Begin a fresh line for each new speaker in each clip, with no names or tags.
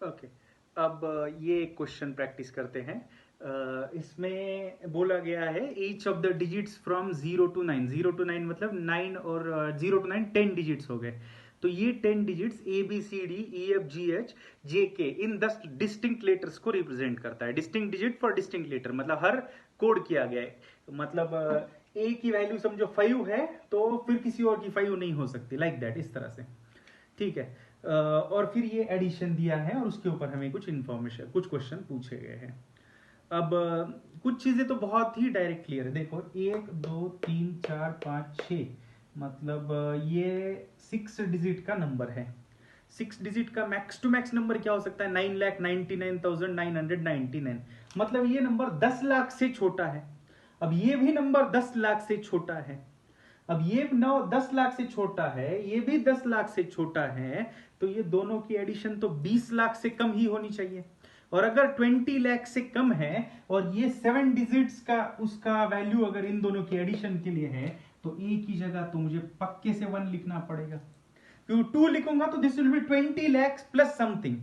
Okay, अब ये question practice करते हैं। इसमें बोला गया है each of the digits from 0 to 9, 0 to 9 मतलब 9 और 0 to 9 10 डिजिट्स हो गए। तो ये 10 डिजिट्स ABCDEFGHJK इन 10 डिस्टिंक्ट लेटर्स को रिप्रेजेंट करता है। Distinct digit for distinct letter मतलब हर कोड किया गया है। मतलब ए की वैल्यू समझो 5 है तो फिर किसी और की 5 नहीं हो सकती, लाइक दैट, इस तरह से। ठीक है। और फिर ये एडिशन दिया है और उसके ऊपर हमें कुछ इंफॉर्मेशन, कुछ क्वेश्चन पूछे गए हैं। अब कुछ चीजें तो बहुत ही डायरेक्ट क्लियर है। देखो 1 2 3 4 5 6 मतलब ये 6 डिजिट का नंबर है। 6 डिजिट का मैक्स टू मैक्स नंबर क्या हो सकता है? 9,99,999। मतलब ये नंबर 10 लाख से छोटा है। अब ये भी नंबर 10 लाख से छोटा है। अब ये 10 लाख से छोटा है, ये भी 10 लाख से छोटा है। तो ये दोनों की एडिशन तो 20 लाख से कम ही होनी चाहिए। और अगर 20 लाख से कम है और ये 7 डिजिट्स का उसका वैल्यू अगर इन दोनों की एडिशन के लिए है तो ए की जगह तो मुझे पक्के से 1 लिखना पड़ेगा। क्यों 2 लिखूंगा तो this will be 20 lakh plus something.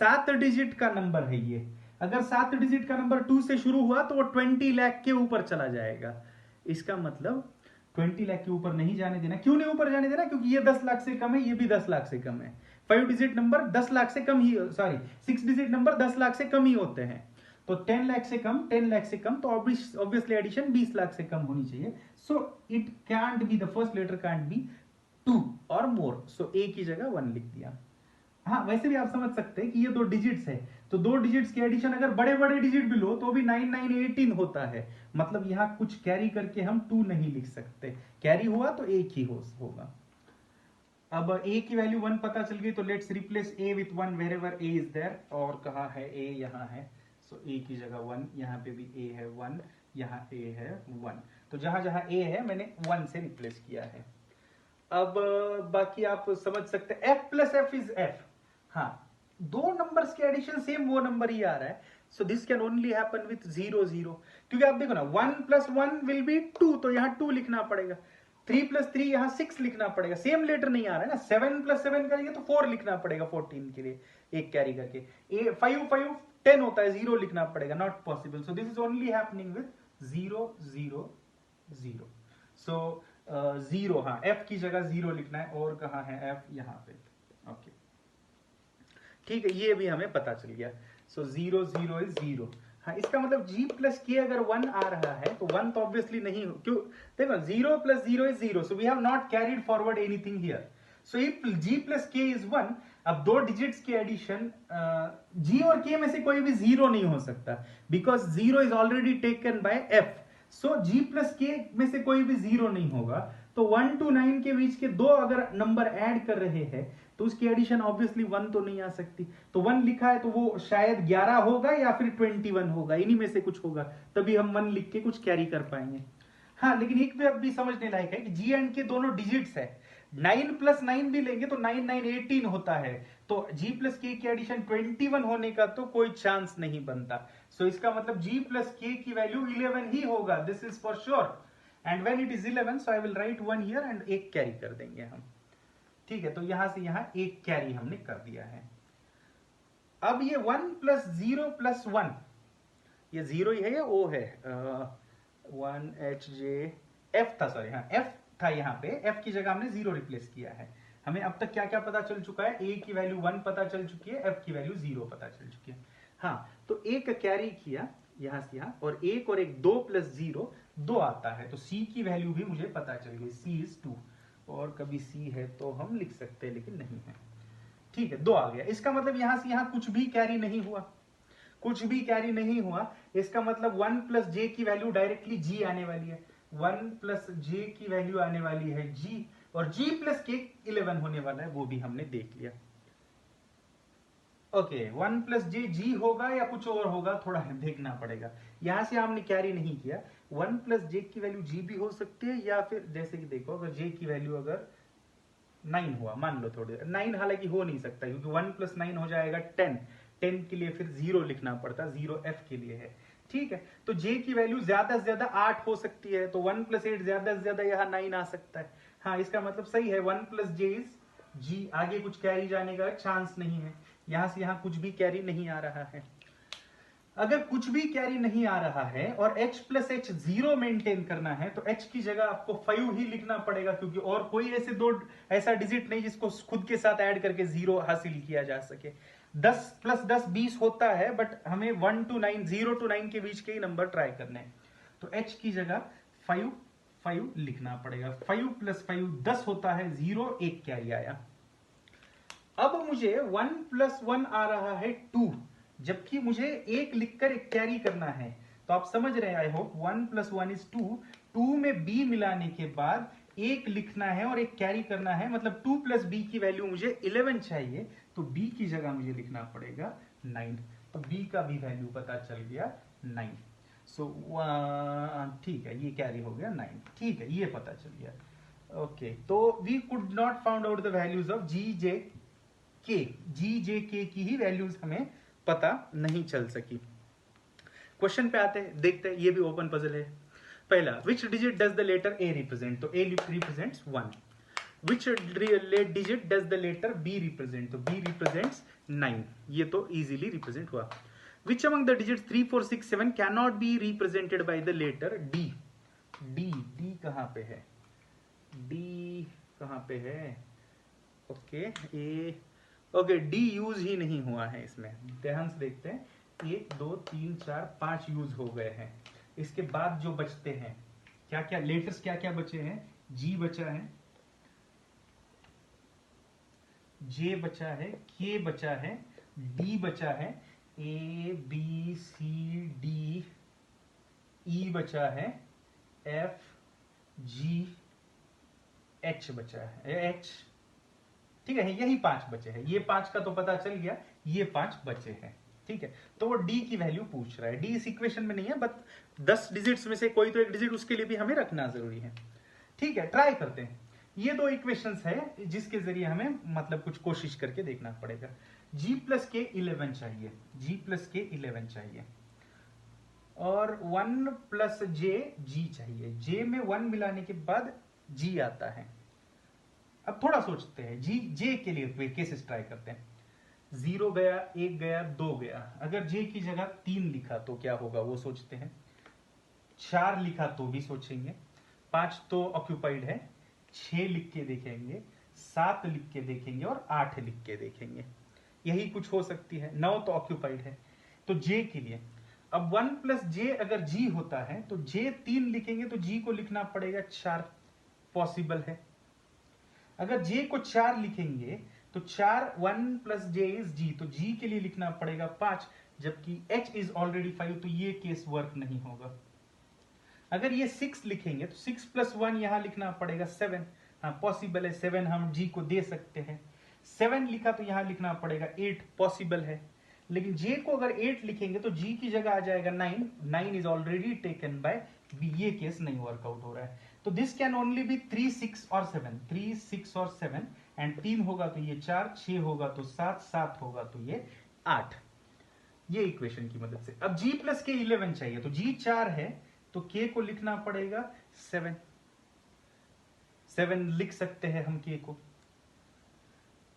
7 digit का नंबर है ये। अगर 7 डिजिट का नंबर 2 से शुरू हुआ तो वो 20 लाख के ऊपर चला जाएगा। इसका मतलब 20 लाख के ऊपर नहीं जाने देना। क्यों नहीं ऊपर जाने देना? क्योंकि ये 10 लाख से कम है, ये भी 10 लाख से कम है। 5 डिजिट नंबर 10 लाख से कम ही, सॉरी 6 डिजिट नंबर 10 लाख से कम ही होते हैं। तो 10 लाख से कम, 10 लाख से कम, तो ऑब्वियसली एडिशन 20 लाख से कम होनी चाहिए। So it can't be, the first letter can't be 2 और मोर। सो ए की जगह 1 लिख दिया। हाँ, वैसे भी आप समझ सकते हैं कि ये 2 डिजिट्स है तो 2 डिजिट्स की एडिशन अगर बड़े बड़े डिजिट भी लो तो भी 9 9 18 होता है। मतलब यहां कुछ कैरी करके हम 2 नहीं लिख सकते। कैरी हुआ तो एक ही होगा। अब a की वैल्यू 1 पता चल गई तो let's replace a with 1 wherever a is there. और कहाँ है a? यहाँ है। सो a की जगह 1, यहाँ पे भी a है 1, यहाँ a है 1। तो जहां जहां a है मैंने 1 से रिप्लेस किया है। अब बाकी आप समझ सकते हैं f plus F is f। हाँ, दो नंबर्स के एडिशन सेम वो नंबर ही आ रहा है। So this can only happen with 0 0। क्योंकि आप देखो ना 1 प्लस 1 विल बी 2 तो यहाँ 2 लिखना पड़ेगा। 3 प्लस 3 यहाँ 6 लिखना पड़ेगा। सेम लेटर नहीं आ रहा है ना। 7 प्लस 7 करेंगे तो 4 लिखना पड़ेगा 14 के लिए, एक कैरी करके। 5 5 10 होता है, 0 लिखना पड़ेगा। Not possible. So this is only happening with 0 0 0। सो 0, हाँ f की जगह 0 लिखना है। और कहाँ है f? यहाँ पे। ओके, ठीक है, ये भी हमें पता चल गया। सो 0 0 इज 0। हाँ, इसका मतलब g प्लस के अगर 1 आ रहा है तो 1 तो ऑब्वियसली नहीं हो। क्यों? देखो 0 plus 0 is 0। So we have not carried forward anything here. So if g plus k is 1, अब 2 डिजिट्स की एडिशन, g और k में से कोई भी 0 नहीं हो सकता because 0 is already taken bye f। So g plus के में से कोई भी 0 नहीं होगा। तो 1 to 9 के बीच के दो अगर नंबर ऐड कर रहे हैं तो उसकी एडिशन ऑब्वियसली 1 तो नहीं आ सकती। तो 1 लिखा है तो वो शायद 11 होगा या फिर 21 होगा, इन्हीं में से कुछ होगा। तभी हम 1 लिख के कुछ कैरी कर पाएंगे। हाँ, लेकिन एक बात भी समझने लायक है कि जी एंड के दोनों डिजिट्स है। 9 प्लस 9 भी लेंगे तो 9 9 18 होता है। तो जी प्लस के की एडिशन 21 होने का तो कोई चांस नहीं बनता। सो इसका मतलब जी प्लस के की वैल्यू 11 ही होगा, this is for sure. And when it is 11 so I will write 1 here and एक कैरी कर देंगे हम। ठीक है, तो यहां से यहां एक कैरी हमने कर दिया है। अब ये 1 प्लस 0 प्लस 1, ये 0 ही है या ओ है? 1 एच जे एफ था, सॉरी, हाँ एफ था। यहाँ पे एफ की जगह हमने 0 रिप्लेस किया है। हमें अब तक क्या क्या पता चल चुका है? ए की वैल्यू 1 पता चल चुकी है, एफ की वैल्यू 0 पता चल चुकी है। हाँ, तो एक कैरी किया यहां से यहां, और एक और एक 2 प्लस 0 2 आता है। तो सी की वैल्यू भी मुझे पता चल गई, सी इज 2। और कभी सी है तो हम लिख सकते हैं लेकिन नहीं है। ठीक है, 2 आ गया। इसका मतलब यहां से यहां कुछ भी कैरी नहीं हुआ, कुछ भी कैरी नहीं हुआ। इसका मतलब 1 प्लस जे की वैल्यू डायरेक्टली जी आने वाली है। 1 प्लस जे की वैल्यू आने वाली है जी, और जी प्लस के 11 होने वाला है, वो भी हमने देख लिया। ओके, 1 प्लस जे जी होगा या कुछ और होगा, थोड़ा देखना पड़ेगा। यहां से हमने कैरी नहीं किया। 1 प्लस जे की वैल्यू जी भी हो सकती है, या फिर जैसे कि देखो अगर जे की वैल्यू अगर 9 हुआ, मान लो थोड़ी 9, हालांकि हो नहीं सकता क्योंकि 1 प्लस 9 हो जाएगा 10। 10 के लिए फिर 0 लिखना पड़ता, 0 एफ के लिए है। ठीक है, तो जे की वैल्यू ज्यादा से ज्यादा 8 हो सकती है, तो 1 प्लस 8 ज्यादा से ज्यादा यहाँ 9 आ सकता है। हाँ, इसका मतलब सही है, 1 प्लस जे इज जी। आगे कुछ कैरी जाने का चांस नहीं है। यहां से यहां कुछ भी कैरी नहीं आ रहा है। अगर कुछ भी कैरी नहीं आ रहा है और h प्लस एच 0 मेंटेन करना है तो h की जगह आपको 5 ही लिखना पड़ेगा, क्योंकि और कोई ऐसा डिजिट नहीं जिसको खुद के साथ ऐड करके 0 हासिल किया जा सके। 10 प्लस 10 20 होता है, बट हमें 1 to 9 0 to 9 के बीच के ही नंबर ट्राई करने हैं। तो h की जगह 5 लिखना पड़ेगा। 5 प्लस 5 10 होता है, 0 एक कैरी आया। अब मुझे 1 प्लस 1 आ रहा है 2, जबकि मुझे एक लिखकर एक कैरी करना है। तो आप समझ रहे हैं, आई होप। 1 प्लस 1 इज 2, 2 में b मिलाने के बाद एक लिखना है और एक कैरी करना है, मतलब 2 प्लस b की वैल्यू मुझे 11 चाहिए, तो b की जगह मुझे लिखना पड़ेगा 9। तो b का भी वैल्यू पता चल गया 9। सो ठीक है, ये कैरी हो गया 9। ठीक है, ये पता चल गया। ओके, तो we could not found out the values of G J K की ही वैल्यूज हमें पता नहीं चल सकी। क्वेश्चन पे आते हैं, देखते हैं। ये भी ओपन पजल है। पहला, which digit does the letter A represent? तो A represents 1। Which digit does the letter B represent? तो बी रिप्रेजेंट्स 9। ये तो इजीली रिप्रेजेंट हुआ। Which among the digit 3 4 6 7 can not be represented by the letter D? D कहां पे है? D कहां पे है? Okay, A okay, D use ही नहीं हुआ है इसमें। ध्यान से देखते हैं, 1 2 3 4 5 यूज हो गए हैं। इसके बाद जो बचते हैं, क्या क्या लेटर्स क्या क्या बचे हैं? जी बचा है, जे बचा है, के बचा है, डी बचा है, ए बी सी डी, ई बचा है, एफ जी एच बचा है, एच। ठीक है, यही 5 बचे हैं। ये 5 का तो पता चल गया, ये 5 बचे हैं। ठीक है, तो वो डी की वैल्यू पूछ रहा है। डी इस इक्वेशन में नहीं है, बट 10 डिजिट्स में से कोई तो एक डिजिट उसके लिए भी हमें रखना जरूरी है। ठीक है, ट्राई करते हैं। ये 2 इक्वेशंस है जिसके जरिए हमें मतलब कुछ कोशिश करके देखना पड़ेगा। जी प्लस के 11 चाहिए, जी प्लस के 11 चाहिए, और 1 प्लस जे जी चाहिए। जे में 1 मिलाने के बाद जी आता है। अब थोड़ा सोचते हैं, जी जे के लिए केसेस ट्राई करते हैं। 0 गया, 1 गया, 2 गया। अगर जे की जगह 3 लिखा तो क्या होगा वो सोचते हैं। 4 लिखा तो भी सोचेंगे। 5 तो ऑक्यूपाइड है। 6 लिख के देखेंगे, 7 लिख के देखेंगे, और 8 लिख के देखेंगे। यही कुछ हो सकती है। 9 तो ऑक्यूपाइड है। तो जे के लिए अब 1 प्लस जे अगर जी होता है तो जे 3 लिखेंगे तो जी को लिखना पड़ेगा 4। पॉसिबल है। अगर जे को 4 लिखेंगे तो 4 1 प्लस जे इज जी, तो जी के लिए लिखना पड़ेगा 5, जबकि h इज ऑलरेडी 5, तो ये केस वर्क नहीं होगा। अगर ये 6 लिखेंगे तो 6 प्लस 1 यहां लिखना पड़ेगा 7। हाँ, पॉसिबल है, 7 हम जी को दे सकते हैं। 7 लिखा तो यहां लिखना पड़ेगा 8, पॉसिबल है। लेकिन जे को अगर 8 लिखेंगे तो जी की जगह आ जाएगा 9। 9 is already taken by B, ये केस नहीं वर्कआउट हो रहा है। तो दिस कैन ओनली बी 3 6 और 7, 3 6 और 7, एंड 3 होगा तो ये 4, 6 होगा तो 7, 7 होगा तो ये 8। ये इक्वेशन की मदद से अब g प्लस के 11 चाहिए। तो g 4 है तो k को लिखना पड़ेगा 7। 7 लिख सकते हैं हम k को।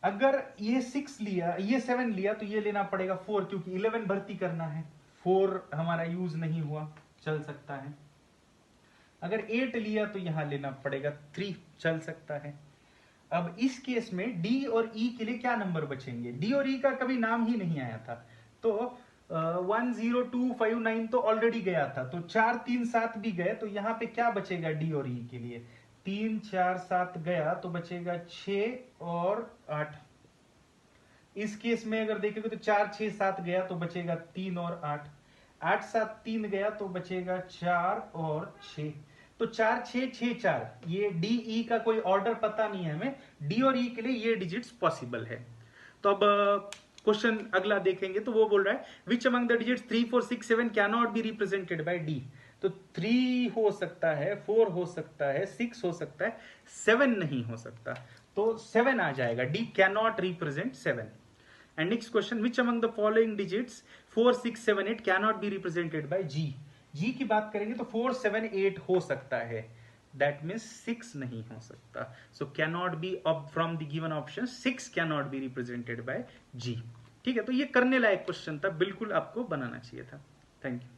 अगर ये 6 लिया, ये 7 लिया, तो ये लेना पड़ेगा 4, क्योंकि 11 भर्ती करना है। 4 हमारा यूज नहीं हुआ, चल सकता है। अगर 8 लिया तो यहां लेना पड़ेगा 3, चल सकता है। अब इस केस में d और e के लिए क्या नंबर बचेंगे? d और e का कभी नाम ही नहीं आया था। तो 1 0 2 5 9 तो ऑलरेडी गया था, तो 4 3 7 भी गए, तो यहाँ पे क्या बचेगा d और e के लिए? 3 4 7 गया तो बचेगा 6 और 8। इस केस में अगर देखेंगे तो 4 6 7 गया तो बचेगा 3 और 8। 8 7 3 गया तो बचेगा 4 और 6। तो 4 6 6 4, ये डी ई का कोई ऑर्डर पता नहीं है हमें। डी और ई के लिए ये डिजिट्स पॉसिबल है। तो अब क्वेश्चन अगला देखेंगे, तो वो बोल रहा है विच among the digits 3 4 6 7 can not be represented bye D? तो 3 हो सकता है, 4 हो सकता है, 6 हो सकता है, 7 नहीं हो सकता। तो 7 आ जाएगा, D can not represent 7। And next question, which among the following digits 4 6 7 8 can not be represented by G? G की बात करेंगे तो 4 7 8 हो सकता है, दैट मीन्स 6 नहीं हो सकता। So can not be, from the given option 6 can not be represented by G. ठीक है, तो ये करने लायक क्वेश्चन था, बिल्कुल आपको बनाना चाहिए था। Thank you.